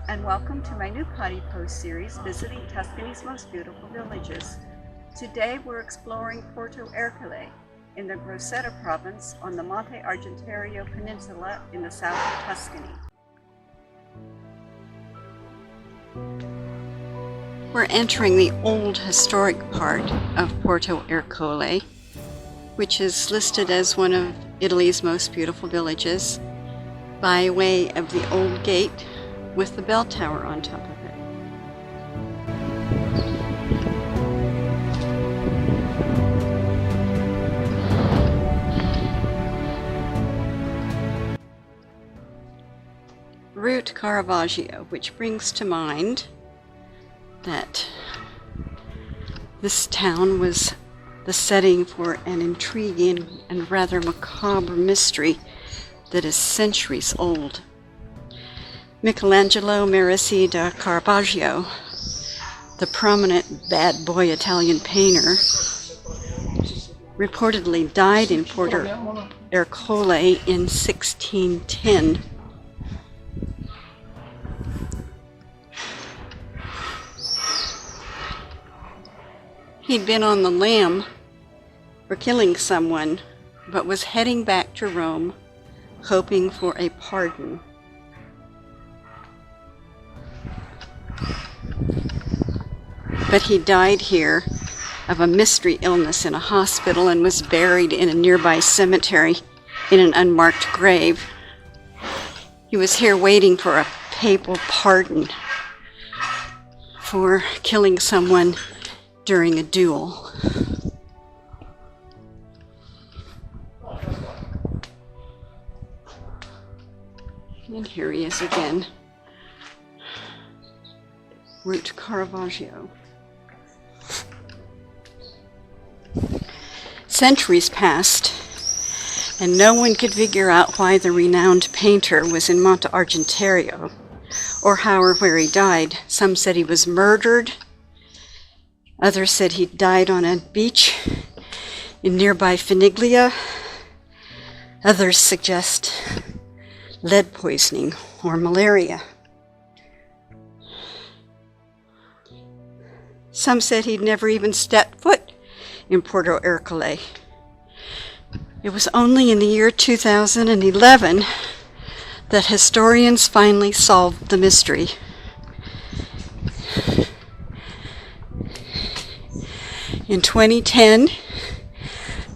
and welcome to my new potty post series, visiting Tuscany's most beautiful villages. Today we're exploring Porto Ercole in the Grosseto province on the Monte Argentario Peninsula in the south of Tuscany. We're entering the old historic part of Porto Ercole, which is listed as one of Italy's most beautiful villages, by way of the old gate with the bell tower on top of it. Route Caravaggio, which brings to mind that this town was the setting for an intriguing and rather macabre mystery that is centuries old. Michelangelo Merisi da Caravaggio, the prominent bad boy Italian painter, reportedly died in Porto Ercole in 1610. He'd been on the lam for killing someone, but was heading back to Rome, hoping for a pardon. But he died here of a mystery illness in a hospital and was buried in a nearby cemetery in an unmarked grave. He was here waiting for a papal pardon for killing someone during a duel. And here he is again. Route Caravaggio. Centuries passed, and no one could figure out why the renowned painter was in Monte Argentario, or how or where he died. Some said he was murdered. Others said he died on a beach in nearby Finiglia. Others suggest lead poisoning or malaria. Some said he'd never even stepped foot in Porto Ercole. It was only in the year 2011 that historians finally solved the mystery. In 2010,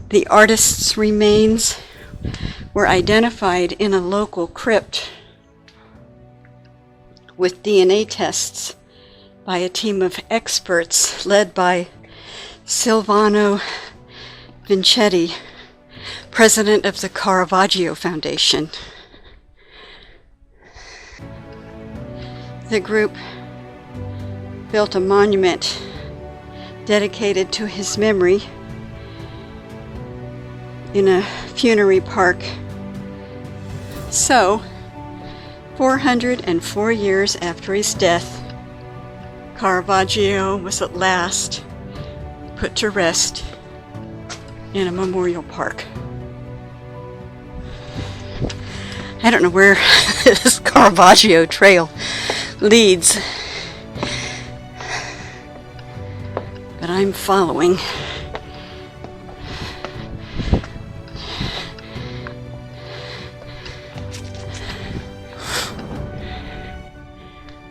the artist's remains were identified in a local crypt with DNA tests by a team of experts led by Silvano Vincetti, president of the Caravaggio Foundation. The group built a monument dedicated to his memory in a funerary park. So, 404 years after his death, Caravaggio was at last put to rest in a memorial park. I don't know where this Caravaggio trail leads, but I'm following.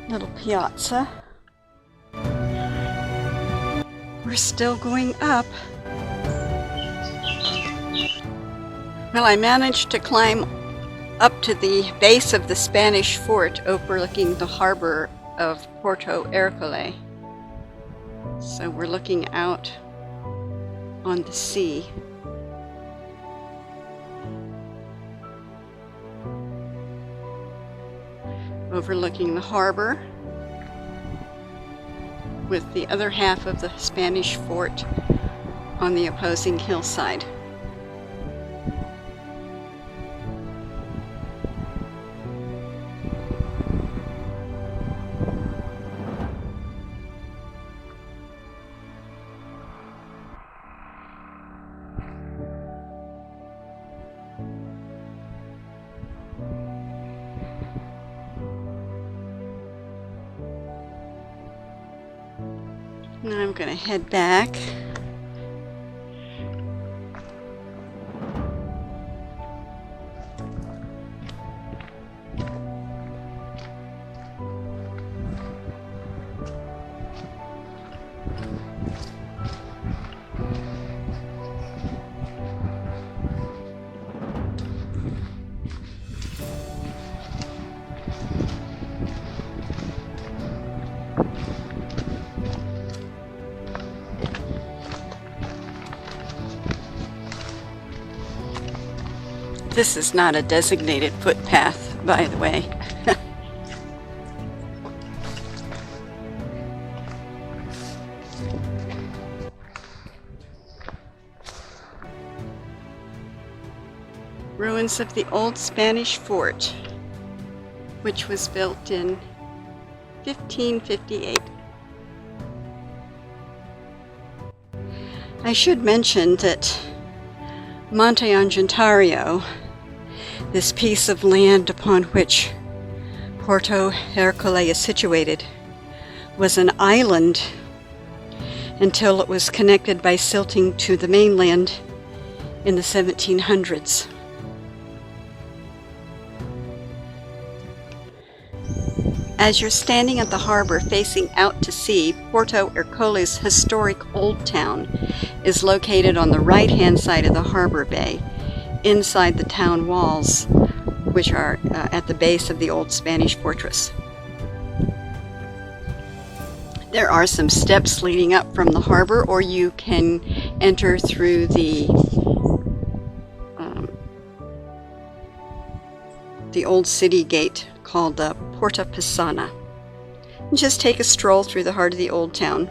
Little piazza. We're still going up. Well, I managed to climb up to the base of the Spanish fort overlooking the harbor of Porto Ercole. So we're looking out on the sea. Overlooking the harbor, with the other half of the Spanish fort on the opposing hillside. Now I'm going to head back. This is not a designated footpath, by the way. Ruins of the old Spanish fort, which was built in 1558. I should mention that Monte Argentario, this piece of land upon which Porto Ercole is situated, was an island until it was connected by silting to the mainland in the 1700s. As you're standing at the harbor facing out to sea, Porto Ercole's historic Old Town is located on the right-hand side of the harbor bay, inside the town walls, which are at the base of the old Spanish fortress. There are some steps leading up from the harbor, or you can enter through the old city gate called the Porta Pisana. And just take a stroll through the heart of the old town.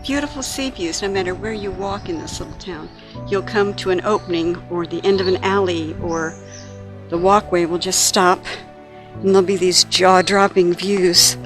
Beautiful sea views no matter where you walk in this little town. You'll come to an opening or the end of an alley, or the walkway will just stop and there'll be these jaw-dropping views.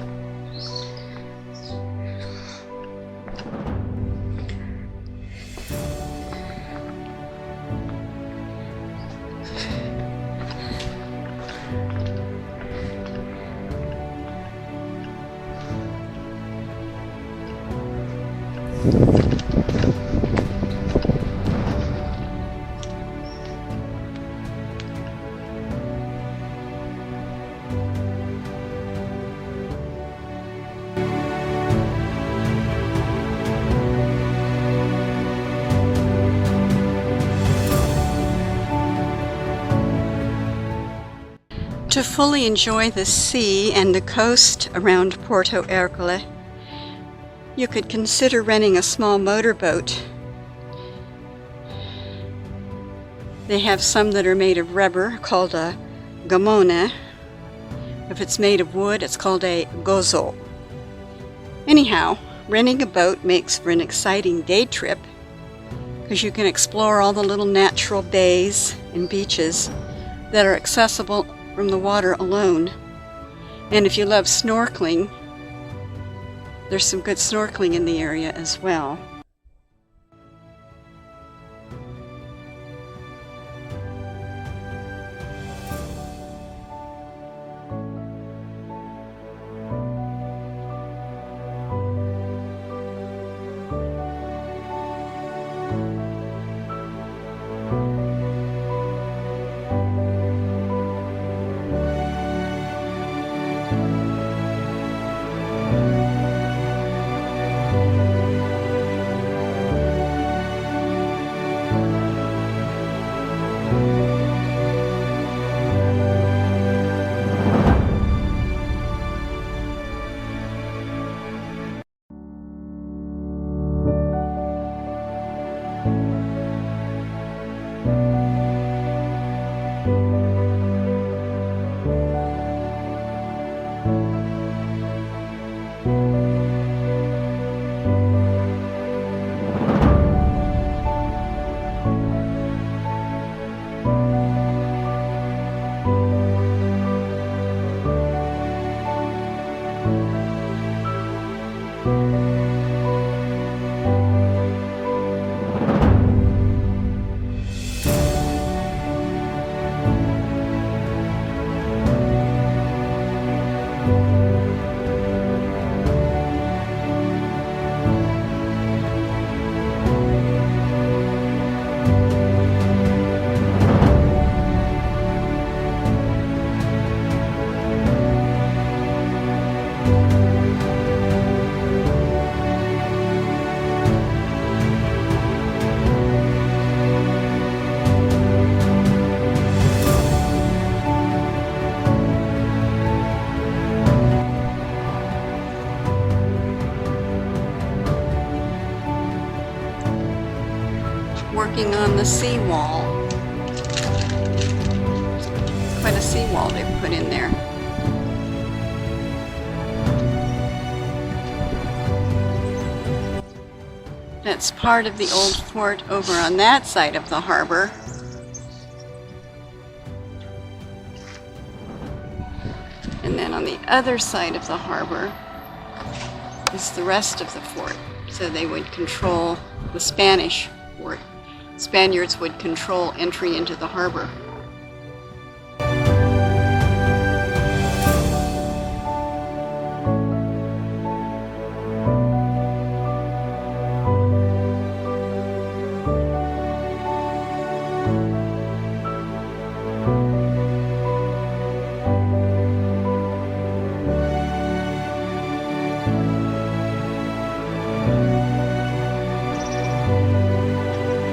To fully enjoy the sea and the coast around Porto Ercole, you could consider renting a small motorboat. They have some that are made of rubber, called a gommone. If it's made of wood, it's called a gozzo. Anyhow, renting a boat makes for an exciting day trip, because you can explore all the little natural bays and beaches that are accessible from the water alone. And if you love snorkeling, there's some good snorkeling in the area as well. working on the seawall. Quite a seawall they've put in there. That's part of the old fort over on that side of the harbor. And then on the other side of the harbor is the rest of the fort. So they would control the Spanish fort. Spaniards would control entry into the harbor.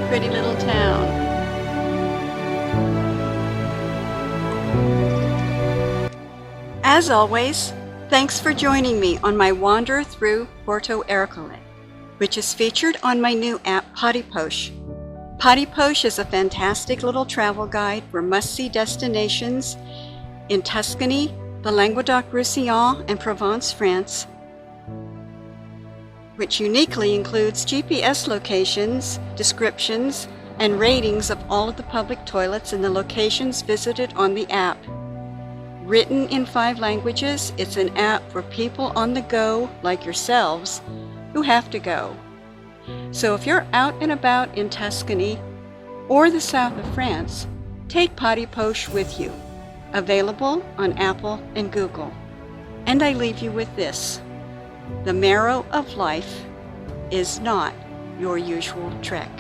Pretty little town. As always, thanks for joining me on my wander through Porto Ercole, which is featured on my new app Posh. Posh is a fantastic little travel guide for must-see destinations in Tuscany, the Languedoc-Roussillon, and Provence, France, which uniquely includes GPS locations, descriptions, and ratings of all of the public toilets and the locations visited on the app. Written in 5 languages, it's an app for people on the go like yourselves who have to go. So if you're out and about in Tuscany or the south of France, take Posh with you. Available on Apple and Google. And I leave you with this. The marrow of life is not your usual trek.